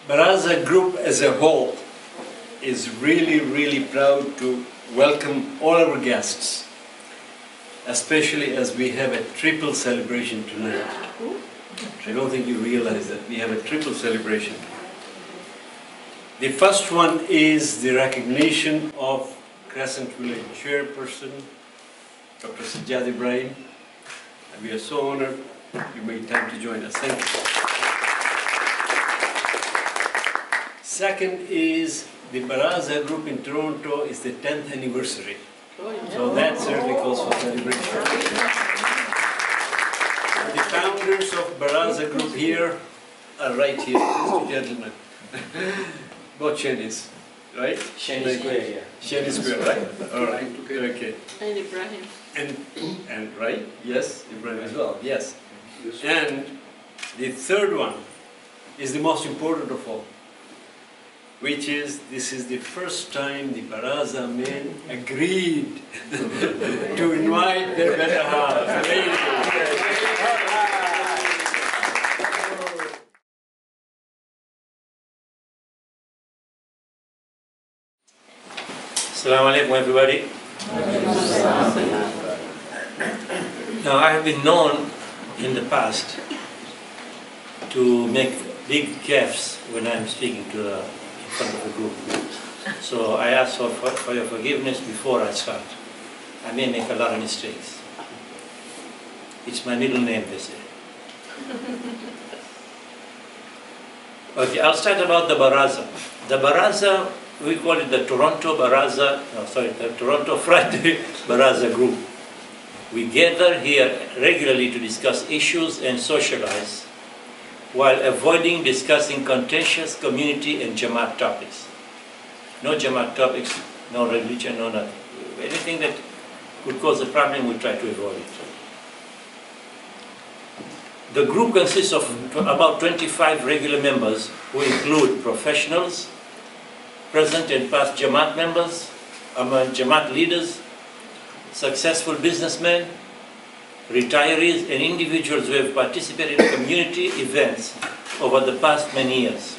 Baraza Group as a whole is really proud to welcome all our guests, especially as we have a triple celebration tonight. I don't think you realize that we have a triple celebration. The first one is the recognition of Crescent Village Chairperson, Dr. Sajjad Ibrahim, and we are so honored you made time to join us. Thank you. Second is the Baraza Group in Toronto is the 10th anniversary. So that certainly calls for celebration. The founders of Baraza Group here are right here, Mr. Gentlemen. Both Shenis, right? Sheni Square, yeah. Sheni Square, right? All right, okay. And Ibrahim. And right? Yes, Ibrahim as well, yes. And the third one is the most important of all, which is, this is the first time the Baraza men agreed to invite their better half. Assalamu alaikum, everybody. Now, I have been known in the past to make big gaffes when I'm speaking to in front of a group. So I ask for your forgiveness before I start. I may make a lot of mistakes. It's my middle name, they say. Okay, I'll start about the Baraza. The Baraza, we call it the Toronto Friday Baraza Group. We gather here regularly to discuss issues and socialize while avoiding discussing contentious community and Jamaat topics. No Jamaat topics, no religion, no nothing. Anything that could cause a problem, we try to avoid it. The group consists of about 25 regular members who include professionals, present and past Jamaat members, among Jamaat leaders, successful businessmen, retirees, and individuals who have participated in community events over the past many years.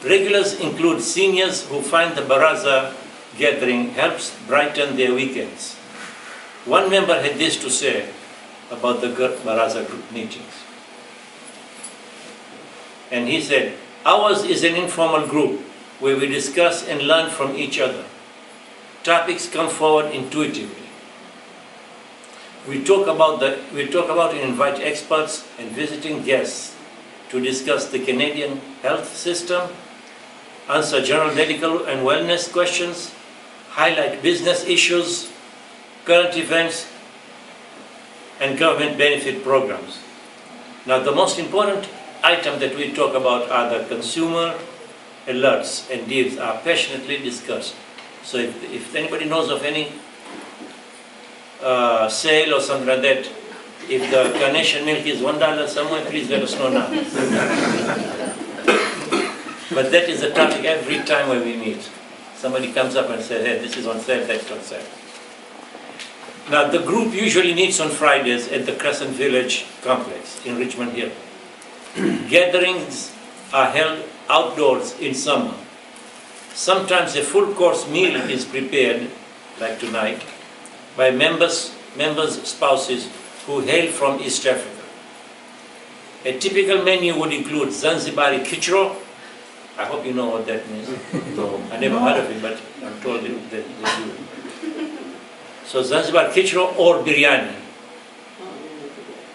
Regulars include seniors who find the Baraza gathering helps brighten their weekends. One member had this to say about the Baraza group meetings. And he said, "Ours is an informal group where we discuss and learn from each other. Topics come forward intuitively. We talk about and invite experts and visiting guests to discuss the Canadian health system, answer general medical and wellness questions, highlight business issues, current events, and government benefit programs." Now, the most important item that we talk about are the consumer alerts and deals are passionately discussed. So if anybody knows of any sale or something like that, if the carnation milk is $1 somewhere, please let us know now. But that is the topic every time when we meet. Somebody comes up and says, "Hey, this is on sale, that's on sale." Now, the group usually meets on Fridays at the Crescent Village complex in Richmond Hill. Gatherings are held outdoors in summer. Sometimes a full course meal is prepared, like tonight, by members' spouses who hail from East Africa. A typical menu would include Zanzibari kichro. I hope you know what that means. I never heard of it, but I'm told that they do it. So Zanzibar kichro or biryani.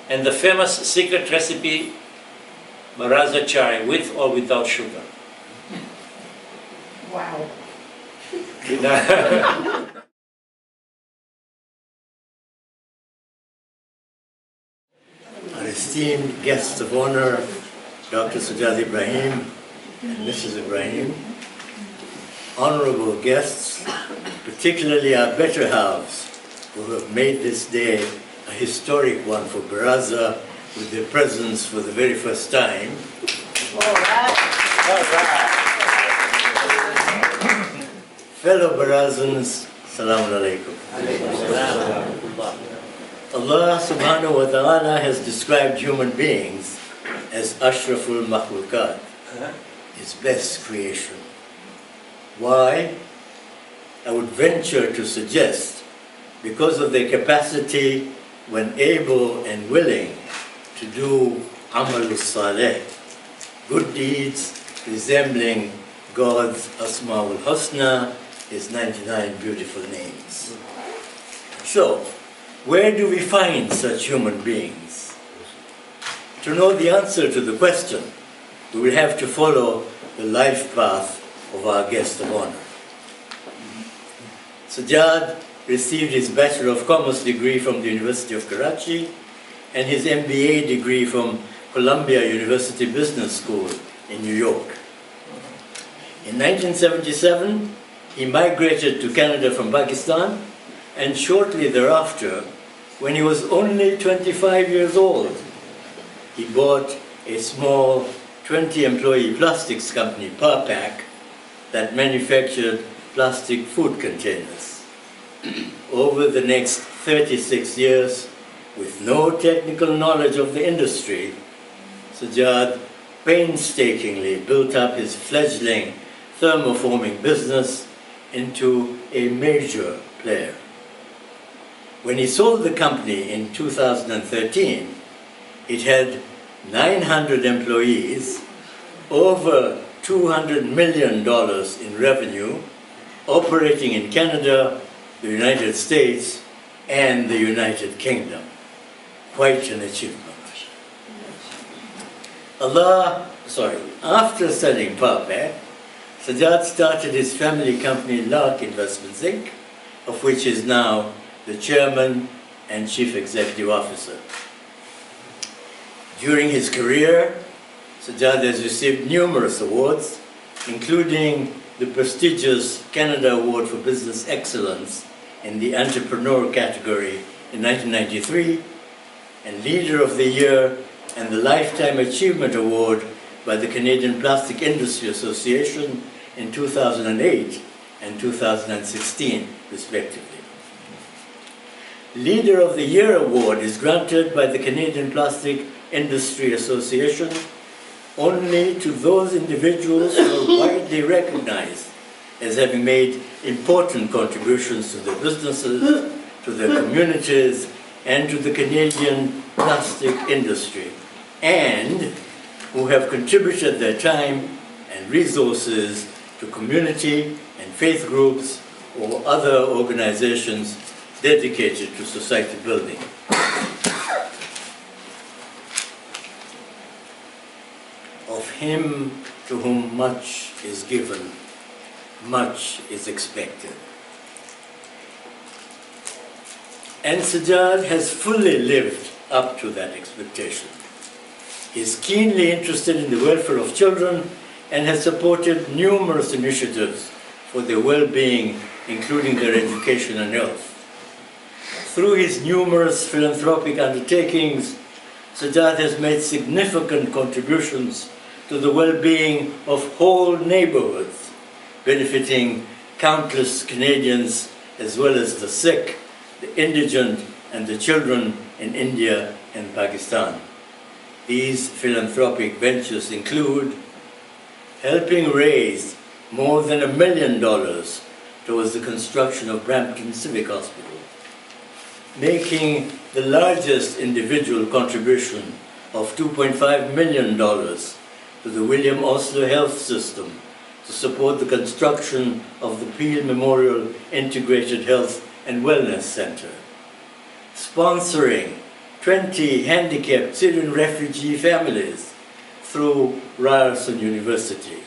And the famous secret recipe, Baraza chai, with or without sugar. Wow. Our esteemed guests of honor, Dr. Sajjad Ibrahim and Mrs. Ibrahim, honorable guests, particularly our better halves, who have made this day a historic one for Baraza with their presence for the very first time. All right. Fellow Barazans, Assalamu alaikum. Allah subhanahu wa ta'ala has described human beings as ashraful makhlukat, his best creation. Why? I would venture to suggest because of their capacity when able and willing to do amal saleh, good deeds resembling God's Asma'ul Husna, his 99 beautiful names. So, where do we find such human beings? To know the answer to the question, we will have to follow the life path of our guest of honor. Sajjad received his Bachelor of Commerce degree from the University of Karachi and his MBA degree from Columbia University Business School in New York. In 1977, he migrated to Canada from Pakistan, and shortly thereafter, when he was only 25 years old, he bought a small 20-employee plastics company, Parpack, that manufactured plastic food containers. Over the next 36 years, with no technical knowledge of the industry, Sajjad painstakingly built up his fledgling thermoforming business into a major player. When he sold the company in 2013, it had 900 employees, over $200 million in revenue, operating in Canada, the United States, and the United Kingdom. Quite an achievement. After selling Parpack, Sajjad started his family company Lark Investments Inc., of which he is now the chairman and chief executive officer. During his career, Sajjad has received numerous awards, including the prestigious Canada Award for Business Excellence in the Entrepreneur category in 1993, and Leader of the Year and the Lifetime Achievement Award by the Canadian Plastic Industry Association in 2008 and 2016, respectively. Leader of the Year Award is granted by the Canadian Plastic Industry Association only to those individuals who are widely recognized as having made important contributions to their businesses, to their communities, and to the Canadian plastic industry, and who have contributed their time and resources to community and faith groups or other organizations dedicated to society building. Of him to whom much is given, much is expected. And Sajjad has fully lived up to that expectation. He is keenly interested in the welfare of children and has supported numerous initiatives for their well-being, including their education and health. Through his numerous philanthropic undertakings, Sajjad has made significant contributions to the well-being of whole neighborhoods, benefiting countless Canadians as well as the sick, the indigent, and the children in India and Pakistan. These philanthropic ventures include helping raise more than $1 million towards the construction of Brampton Civic Hospital, making the largest individual contribution of $2.5 million to the William Osler Health System to support the construction of the Peel Memorial Integrated Health and Wellness Center, sponsoring 20 handicapped Syrian refugee families through Ryerson University,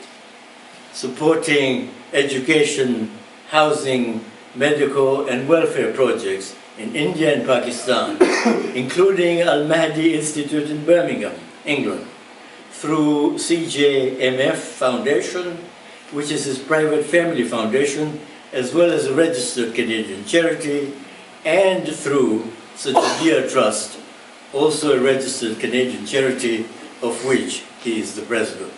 supporting education, housing, medical and welfare projects in India and Pakistan, including Al-Mahdi Institute in Birmingham, England, through CJMF Foundation, which is his private family foundation, as well as a registered Canadian charity, and through Sajjad Trust, also a registered Canadian charity, of which he is the president.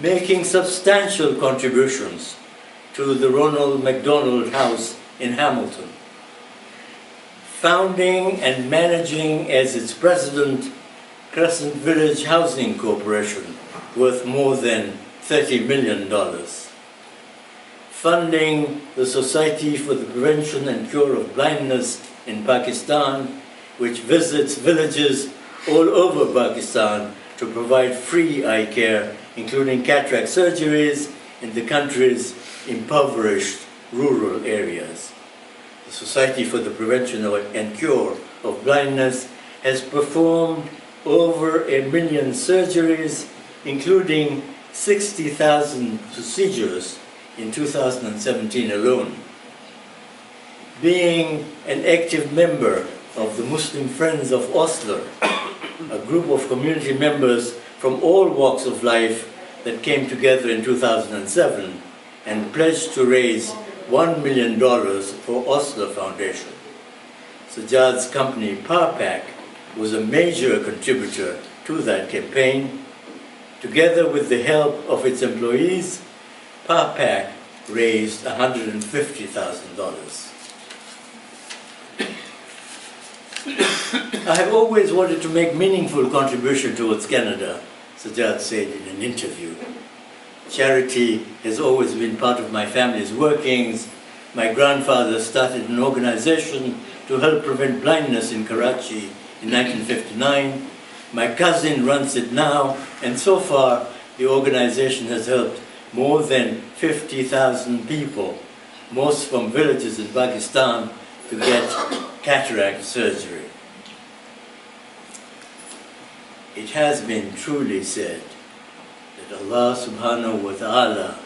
Making substantial contributions to the Ronald McDonald House in Hamilton. Founding and managing as its president Crescent Village Housing Corporation worth more than $30 million. Funding the Society for the Prevention and Cure of Blindness in Pakistan, which visits villages all over Pakistan to provide free eye care, including cataract surgeries in the country's impoverished rural areas. The Society for the Prevention and Cure of Blindness has performed over 1 million surgeries, including 60,000 procedures in 2017 alone. Being an active member of the Muslim Friends of Oslo, a group of community members from all walks of life that came together in 2007 and pledged to raise $1 million for Oslo Foundation. Sajjad's company, PowerPack, was a major contributor to that campaign. Together with the help of its employees, PowerPack raised $150,000. I have always wanted to make meaningful contribution towards Canada, Sajjad said in an interview. Charity has always been part of my family's workings. My grandfather started an organization to help prevent blindness in Karachi in 1959. My cousin runs it now, and so far the organization has helped more than 50,000 people, most from villages in Pakistan, to get cataract surgery. It has been truly said that Allah subhanahu wa ta'ala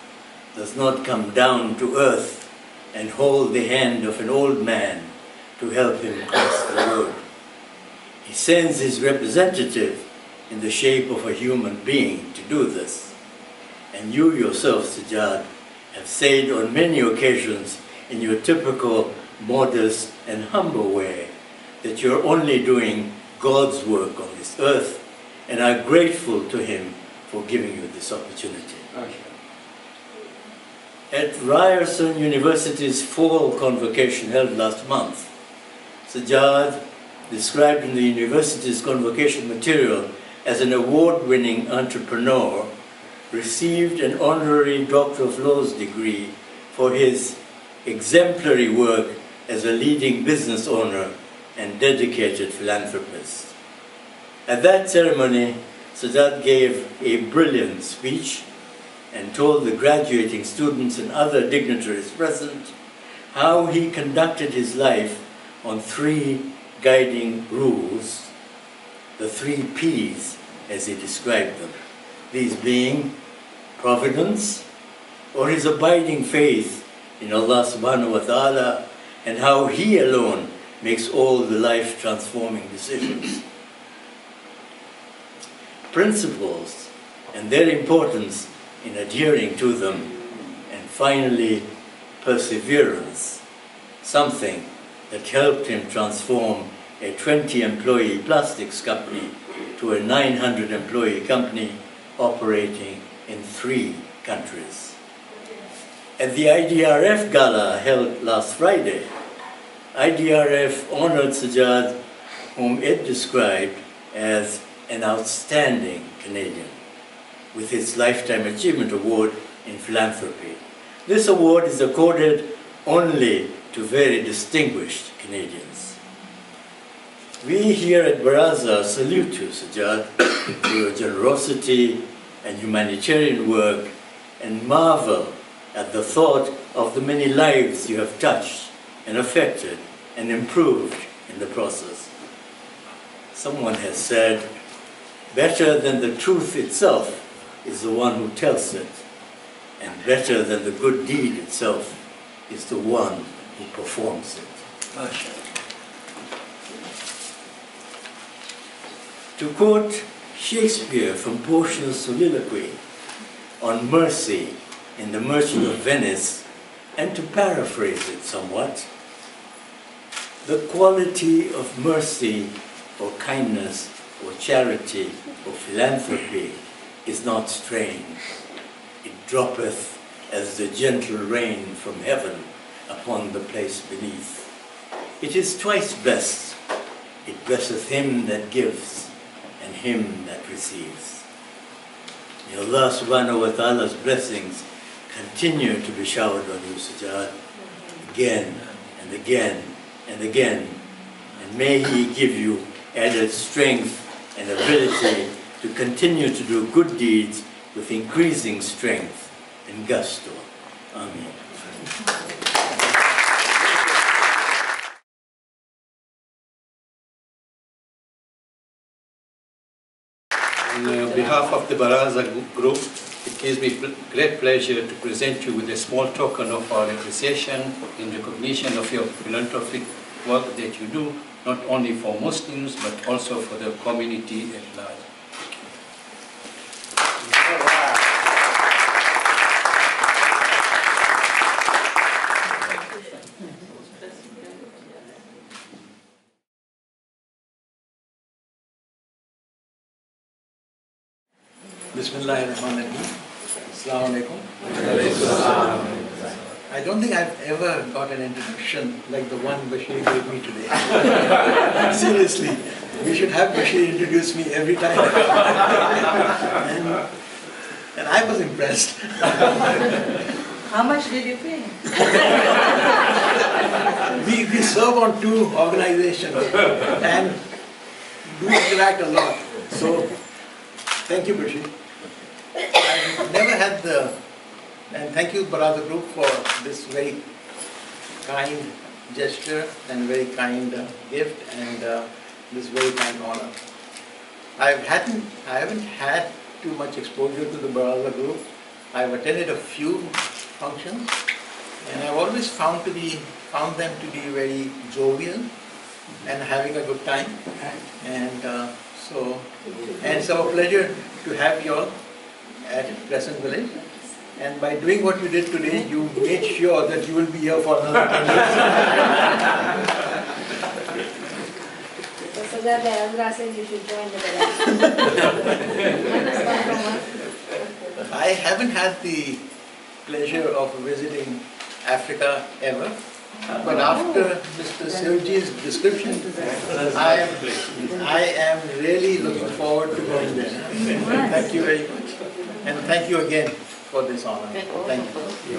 does not come down to earth and hold the hand of an old man to help him cross the road. He sends his representative in the shape of a human being to do this. And you yourself, Sajjad, have said on many occasions in your typical modest and humble way that you're only doing God's work on this earth and are grateful to Him for giving you this opportunity. At Ryerson University's fall convocation held last month, Sajjad, described in the university's convocation material as an award-winning entrepreneur, received an honorary Doctor of Laws degree for his exemplary work as a leading business owner and dedicated philanthropist. At that ceremony, Sajjad gave a brilliant speech and told the graduating students and other dignitaries present how he conducted his life on 3 guiding rules, the 3 P's as he described them, these being providence, or his abiding faith in Allah subhanahu wa ta'ala, and how He alone makes all the life-transforming decisions. Principles and their importance in adhering to them, and finally, perseverance, something that helped him transform a 20-employee plastics company to a 900-employee company operating in 3 countries. At the IDRF Gala held last Friday, IDRF honored Sajjad, whom it described as an outstanding Canadian, with its Lifetime Achievement Award in Philanthropy. This award is accorded only to very distinguished Canadians. We here at Baraza salute you, Sajjad, for your generosity and humanitarian work, and marvel at the thought of the many lives you have touched and affected and improved in the process. Someone has said, better than the truth itself is the one who tells it, and better than the good deed itself is the one who performs it. To quote Shakespeare from Portia's soliloquy on mercy in The Merchant of Venice, and to paraphrase it somewhat, the quality of mercy or kindness or charity or philanthropy is not strange. It droppeth as the gentle rain from heaven upon the place beneath. It is twice blessed. It blesseth him that gives and him that receives. May Allah subhanahu wa ta'ala's blessings continue to be showered on you, Sajjad, again and again and again. And may He give you added strength and ability to continue to do good deeds with increasing strength and gusto. Amen. On behalf of the Baraza Group, it gives me great pleasure to present you with a small token of our appreciation in recognition of your philanthropic work that you do, not only for Muslims but also for the community at large. Bismillahirrahmanirrahim. Assalamu alaikum. I don't think I've ever got an introduction like the one Bashir gave me today. Seriously, we should have Bashir introduce me every time. and I was impressed. How much did you pay? We serve on 2 organizations and do interact a lot. So, thank you, Bashir. I've never had and thank you Baraza Group for this very kind gesture and very kind gift and this very kind honor. I haven't had too much exposure to the Baraza Group. I've attended a few functions and I've always found them to be very jovial and having a good time. And so it's our pleasure to have you all at Crescent Village. And by doing what you did today, you made sure that you will be here for another 10 years. So Sajjad Azra says you should join the village. I haven't had the pleasure of visiting Africa ever. But after Mr. Sirji's description, I am really looking forward to going there. Thank you very much. And thank you again for this honor. Thank you.